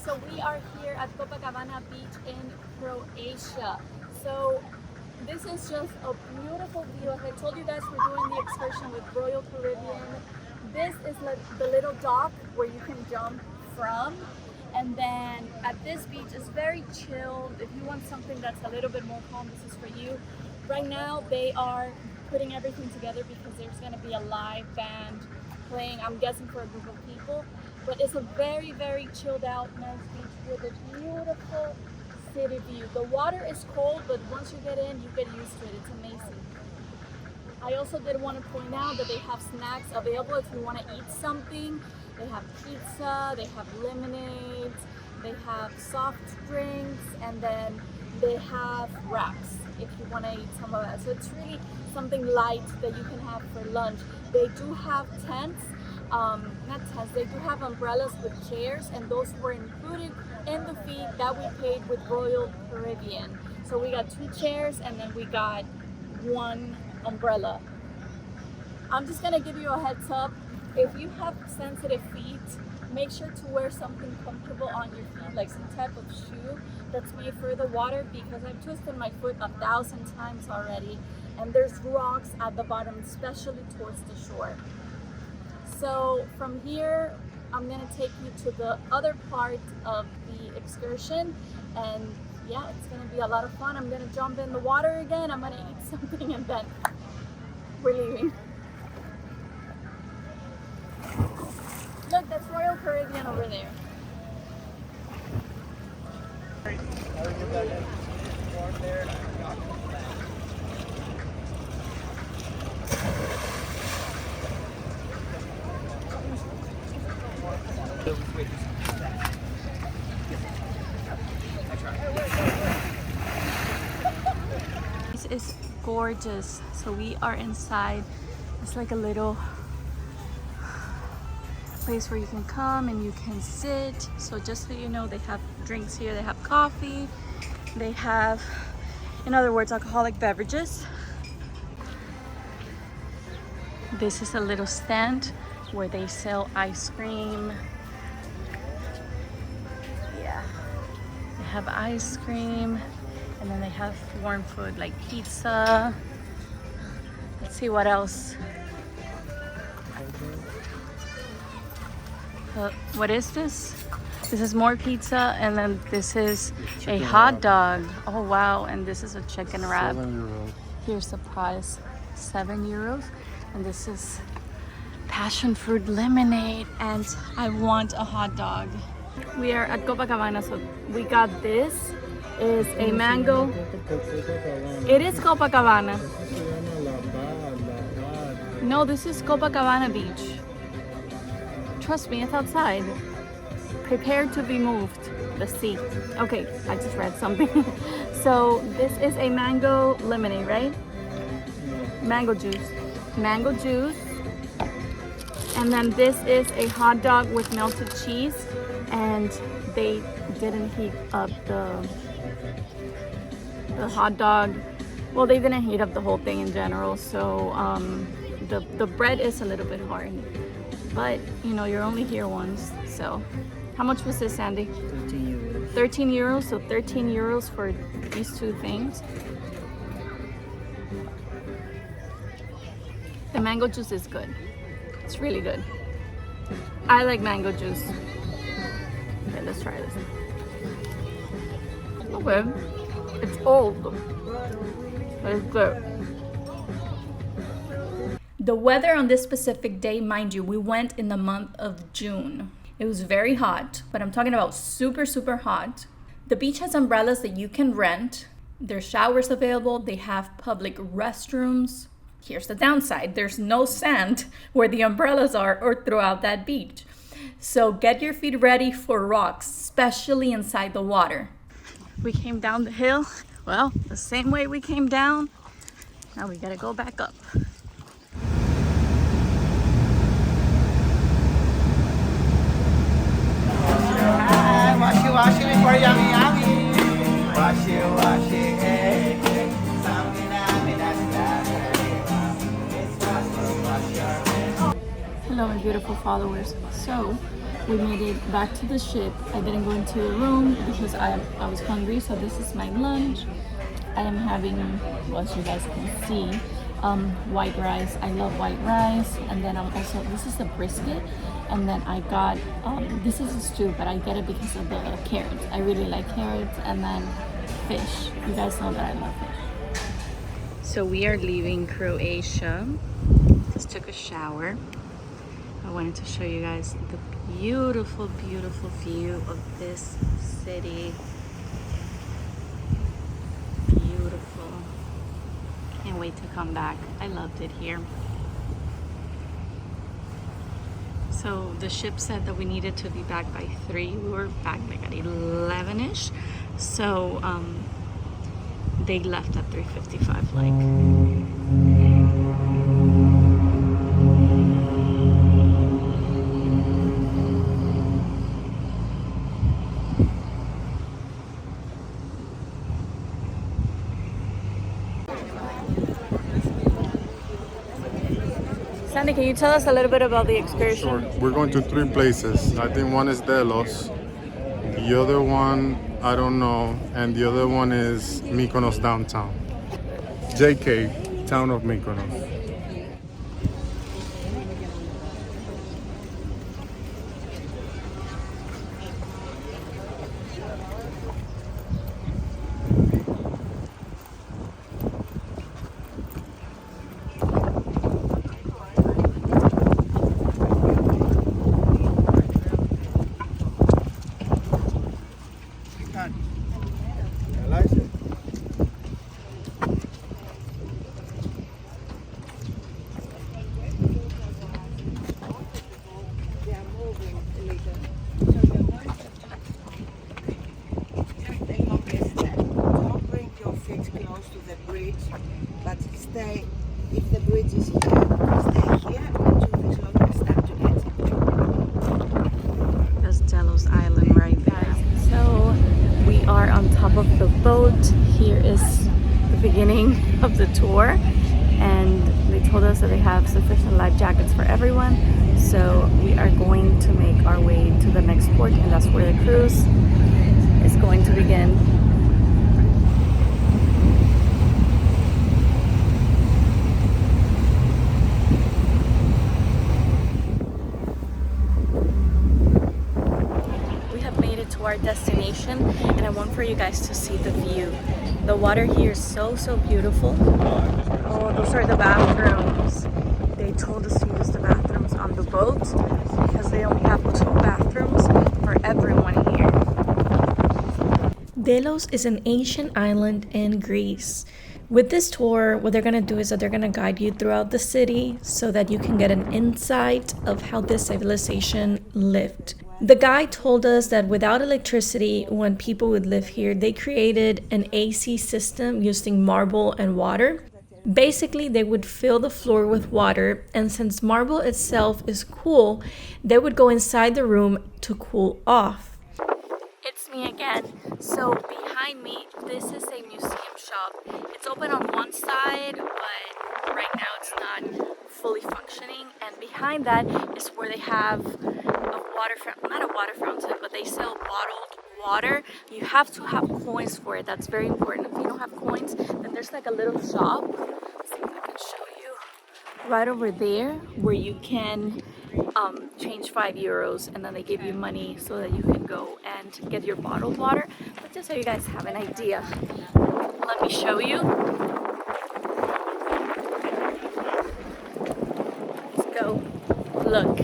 So we are here at Copacabana Beach in Croatia. So this is just a beautiful view. As I told you guys, we're doing the excursion with Royal Caribbean. This is like the little dock where you can jump from. And then at this beach is very chilled. If you want something that's a little bit more calm, this is for you. Right now they are putting everything together because there's going to be a live band playing, I'm guessing for a group of people. But it's a very, very chilled out, nice beach with a beautiful city view. The water is cold, but once you get in, you get used to it. It's amazing. I also did want to point out that they have snacks available if you want to eat something. They have pizza, they have lemonades, they have soft drinks, and then they have wraps if you want to eat some of that. So it's really something light that you can have for lunch. They do have tents. Not tents, they do have umbrellas with chairs, and those were included in the fee that we paid with Royal Caribbean. So we got 2 chairs and then we got 1 umbrella. I'm just gonna give you a heads up. If you have sensitive feet, make sure to wear something comfortable on your feet, like some type of shoe that's made for the water, because I've twisted my foot 1,000 times already, and there's rocks at the bottom, especially towards the shore. So from here, I'm gonna take you to the other part of the excursion, and yeah, it's gonna be a lot of fun. I'm gonna jump in the water again, I'm gonna eat something, and then we're leaving. Look, that's Royal Caribbean over there. This is gorgeous. So we are inside. It's like a little place where you can come and you can sit. So just so you know, they have drinks here. They have coffee. They have, in other words, alcoholic beverages. This is a little stand where they sell ice cream. Yeah, they have ice cream, and then they have warm food like pizza. Let's see what else. What is this? This is more pizza, and then this is a hot dog. Oh wow, and this is a chicken wrap. €7. Here's the price, €7. And this is passion fruit lemonade, and I want a hot dog. We are at Copacabana, so we got this. Is a mango. It is Copacabana. No, this is Copacabana Beach. Trust me, it's outside. Prepare to be moved. The sea. Okay, I just read something. So this is a mango lemonade, right? Mango juice. Mango juice. And then this is a hot dog with melted cheese, and they didn't heat up the hot dog. Well, they didn't heat up the whole thing in general, so the bread is a little bit hard. But you know, you're only here once. So how much was this, Sandy? €13. 13 euros. So 13 euros for these 2 things. The mango juice is good. It's really good. I like mango juice. Okay, let's try this. Okay. It's old, but it's good. The weather on this specific day, mind you, we went in the month of June. It was very hot, but I'm talking about super, super hot. The beach has umbrellas that you can rent. There's showers available. They have public restrooms. Here's the downside. There's no sand where the umbrellas are or throughout that beach. So get your feet ready for rocks, especially inside the water. We came down the hill. Well, the same way we came down. Now we gotta go back up. Washi washi before yummy yummy. Washi washi hey. Hello, my beautiful followers. So we made it back to the ship. I didn't go into the room because I was hungry, so this is my lunch. I am having, well, as you guys can see, white rice. I love white rice. And then I'm also, this is the brisket. And then I got, this is a stew, but I get it because of the carrots. I really like carrots. And then fish. You guys know that I love fish. So we are leaving Croatia. Just took a shower. I wanted to show you guys the beautiful, beautiful view of this city. Beautiful. Can't wait to come back. I loved it here. So the ship said that we needed to be back by 3. We were back like at 11ish. So they left at 3:55 like. Sandy, can you tell us a little bit about the excursion? Sure. We're going to 3 places. I think one is Delos. The other one, I don't know. And the other one is Mykonos downtown. JK, town of Mykonos. But stay, if the bridge is here, stay here until this longer start to get. That's Delos Island right there. So we are on top of the boat. Here is the beginning of the tour, and they told us that they have sufficient life jackets for everyone. So we are going to make our way to the next port, and that's where the cruise is going to begin. Our destination, and I want for you guys to see the view. The water here is so beautiful. Oh, those are the bathrooms. They told us to use the bathrooms on the boat because they only have 2 bathrooms for everyone here. Delos is an ancient island in Greece. With this tour, what they're going to do is that they're going to guide you throughout the city so that you can get an insight of how this civilization lived. The guide told us that without electricity, when people would live here, they created an AC system using marble and water. Basically, they would fill the floor with water, and since marble itself is cool, they would go inside the room to cool off. It's me again. So behind me, this is a museum shop. It's open on one side, but right now it's not fully functioning. And behind that is where they have not a water fountain, but they sell bottled water. You have to have coins for it. That's very important. If you don't have coins, then there's like a little shop. Let's see if I can show you. Right over there, where you can change €5, and then they give you money so that you can go and get your bottled water. But just so you guys have an idea, let me show you. Let's go. Look,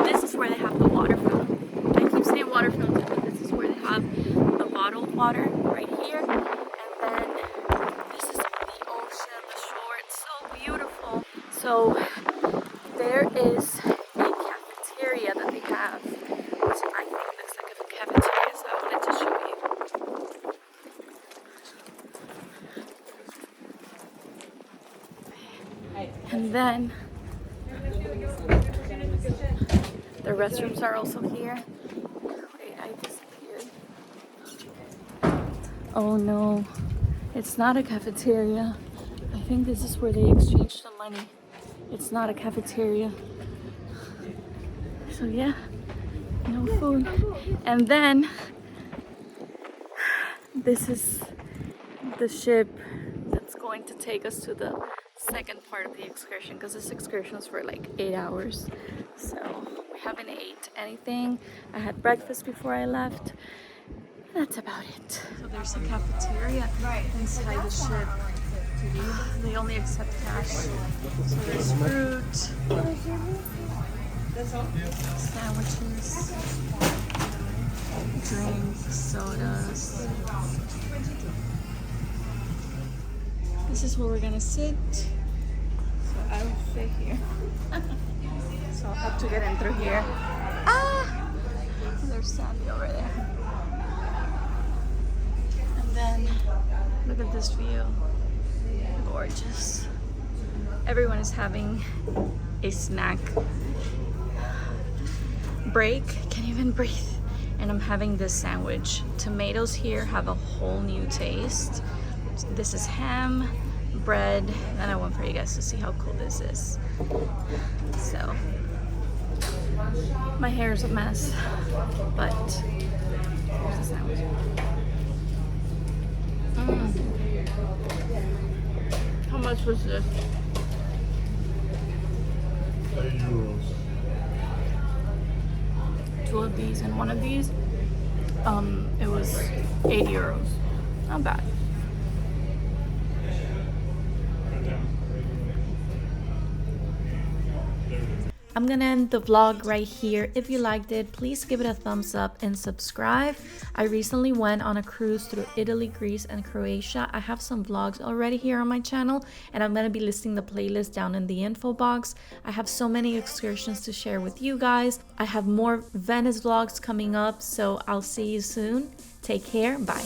this is where they have the water fountain. I keep saying water fountain, but this is where they have the bottled water right here. And then this is the ocean, the shore. It's so beautiful. So there is a cafeteria that they have, which I think looks like a cafeteria, so I wanted to show you. And then the restrooms are also here. Wait, I disappeared. Oh no, it's not a cafeteria. I think this is where they exchange the money. It's not a cafeteria. So yeah, no no food. And then this is the ship that's going to take us to the second part of the excursion, because this excursion is for like 8 hours. So we haven't ate anything. I had breakfast before I left. That's about it. So there's a cafeteria inside the ship. They only accept cash. So there's fruit, sandwiches, drinks, sodas. This is where we're gonna sit. So I will sit here. So I'll have to get in through here. Ah! There's Sandy over there. And then look at this view. Gorgeous. Everyone is having a snack break. Can't even breathe. And I'm having this sandwich. Tomatoes here have a whole new taste. This is ham, bread, and I want for you guys to see how cool this is. So, my hair is a mess, but here's the sandwich. How much was this? 8 euros. 2 of these and 1 of these. It was 8 euros. Not bad. I'm gonna end the vlog right here. If you liked it, please give it a thumbs up and subscribe. I recently went on a cruise through Italy, Greece, and Croatia. I have some vlogs already here on my channel, and I'm gonna be listing the playlist down in the info box. I have so many excursions to share with you guys. I have more Venice vlogs coming up, so I'll see you soon. Take care, bye.